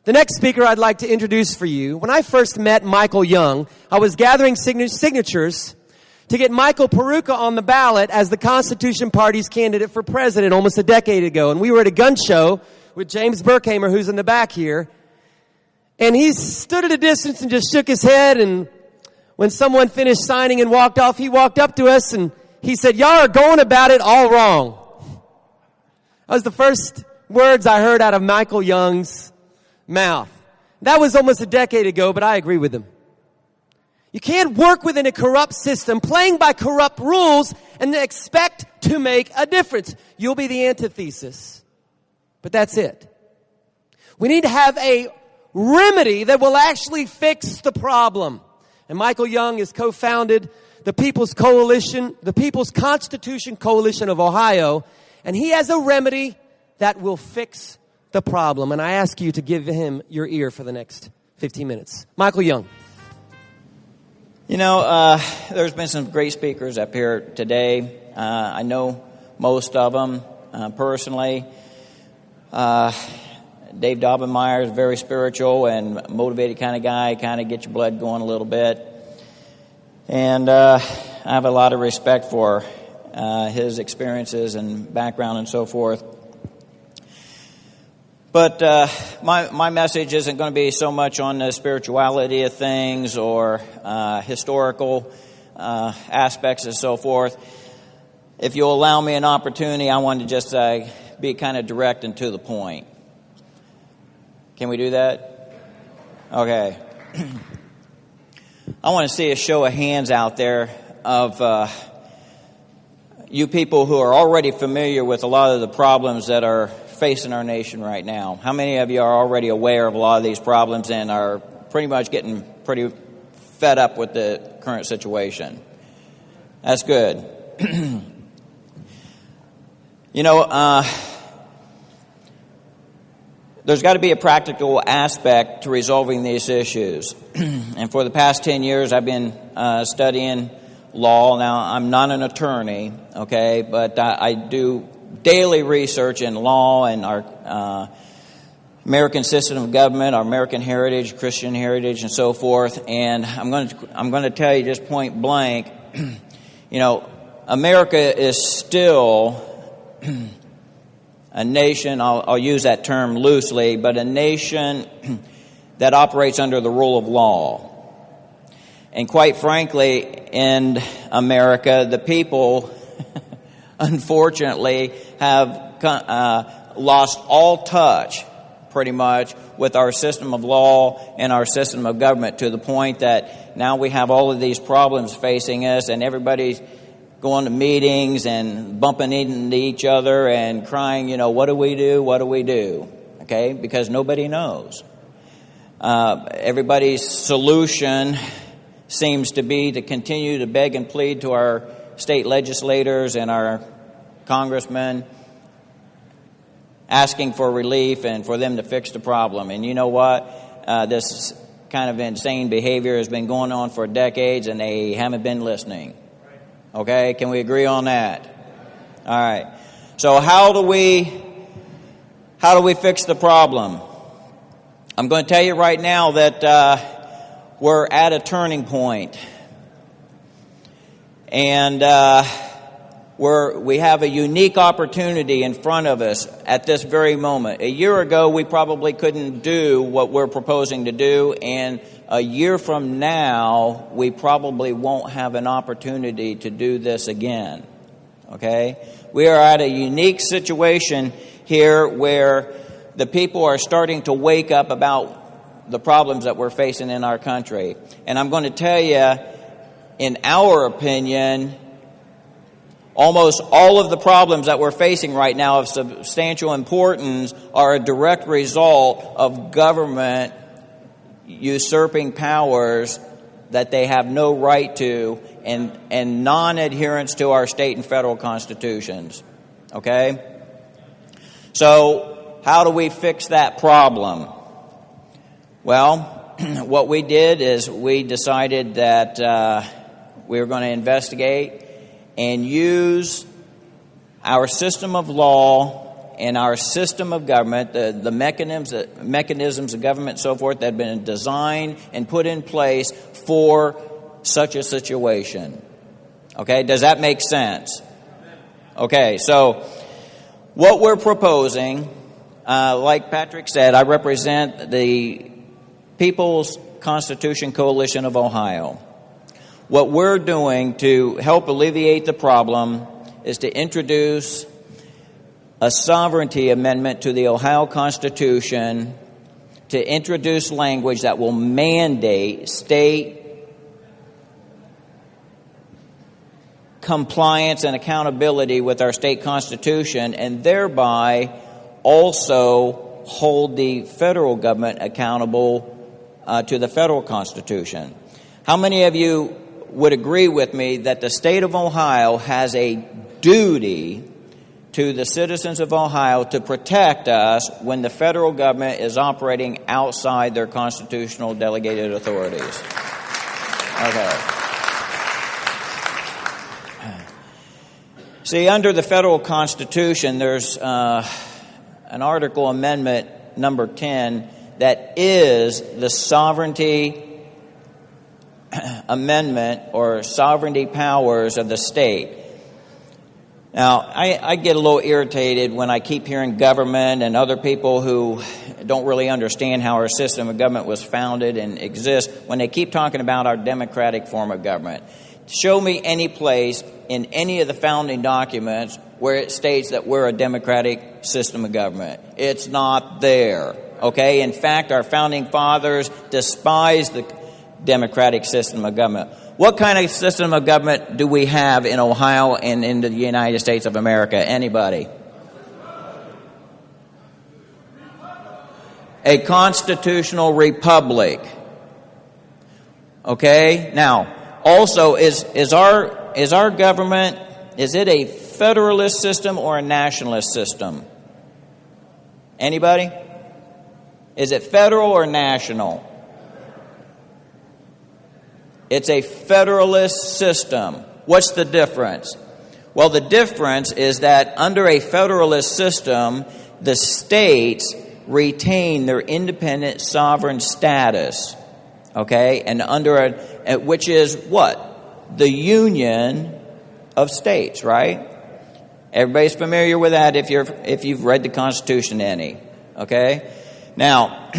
The next speaker I'd like to introduce for you, when I first met Michael Young, I was gathering signatures to get Michael Peruka on the ballot as the Constitution Party's candidate for president almost a decade ago. And we were at a gun show with James Burkhamer, who's in the back here. And he stood at a distance and just shook his head. And when someone finished signing and walked off, he walked up to us and he said, "Y'all are going about it all wrong." That was the first words I heard out of Michael Young's mouth. That was almost a decade ago, but I agree with him. You can't work within a corrupt system, playing by corrupt rules, and expect to make a difference. You'll be the antithesis. But that's it. We need to have a remedy that will actually fix the problem. And Michael Young has co-founded the People's Coalition, the People's Constitution Coalition of Ohio, and he has a remedy that will fix the problem. And I ask you to give him your ear for the next 15 minutes. Michael Young. You know, there's been some great speakers up here today. I know most of them personally. Dave Daubenmire is a very spiritual and motivated kind of guy, kind of get your blood going a little bit. And I have a lot of respect for his experiences and background and so forth. But my message isn't going to be so much on the spirituality of things or historical aspects and so forth. If you'll allow me an opportunity, I want to just be kind of direct and to the point. Can we do that? Okay. I want to see a show of hands out there of you people who are already familiar with a lot of the problems that are facing our nation right now. How many of you are already aware of a lot of these problems and are pretty much getting pretty fed up with the current situation? That's good. You know, there's got to be a practical aspect to resolving these issues. And for the past 10 years, I've been studying law. Now, I'm not an attorney, okay, but I do daily research in law and our American system of government, our American heritage, Christian heritage, and so forth. And I'm going to tell you just point blank, you know, America is still a nation. I'll use that term loosely, but a nation that operates under the rule of law. And quite frankly, in America, the people unfortunately have lost all touch, pretty much, with our system of law and our system of government, to the point that now we have all of these problems facing us, and everybody's going to meetings and bumping into each other and crying, you know, what do we do? What do we do? Okay, because nobody knows. Everybody's solution seems to be to continue to beg and plead to our state legislators and our congressmen, asking for relief and for them to fix the problem. And you know what? This kind of insane behavior has been going on for decades, and they haven't been listening. Okay? Can we agree on that? All right. So how do we fix the problem? I'm going to tell you right now that we're at a turning point. And we have a unique opportunity in front of us at this very moment. A year ago, we probably couldn't do what we're proposing to do, and a year from now, we probably won't have an opportunity to do this again. Okay? We are at a unique situation here where the people are starting to wake up about the problems that we're facing in our country. And I'm going to tell you, in our opinion, almost all of the problems that we're facing right now of substantial importance are a direct result of government usurping powers that they have no right to, and non-adherence to our state and federal constitutions. Okay? So, how do we fix that problem? Well, what we did is we decided that we were going to investigate and use our system of law and our system of government, the mechanisms of government and so forth that have been designed and put in place for such a situation. Okay, does that make sense? Okay, so what we're proposing, like Patrick said, I represent the People's Constitution Coalition of Ohio. What we're doing to help alleviate the problem is to introduce a sovereignty amendment to the Ohio Constitution to introduce language that will mandate state compliance and accountability with our state constitution, and thereby also hold the federal government accountable to the federal constitution. How many of you would agree with me that the state of Ohio has a duty to the citizens of Ohio to protect us when the federal government is operating outside their constitutional delegated authorities? Okay. See, under the federal Constitution, there's an article amendment number 10 that is the sovereignty amendment or sovereignty powers of the state. Now, I get a little irritated when I keep hearing government and other people who don't really understand how our system of government was founded and exists when they keep talking about our democratic form of government. Show me any place in any of the founding documents where it states that we're a democratic system of government. It's not there, okay? In fact, our founding fathers despised the democratic system of government. What kind of system of government do we have in Ohio and in the United States of America? Anybody? A constitutional republic. Okay? Now, also, is our government, is it a federalist system or a nationalist system? Anybody? Is it federal or national? It's a federalist system. What's the difference? Well, the difference is that under a federalist system, the states retain their independent sovereign status. Okay? And under which is what? The union of states, right? Everybody's familiar with that if you've read the Constitution any. Okay? Now,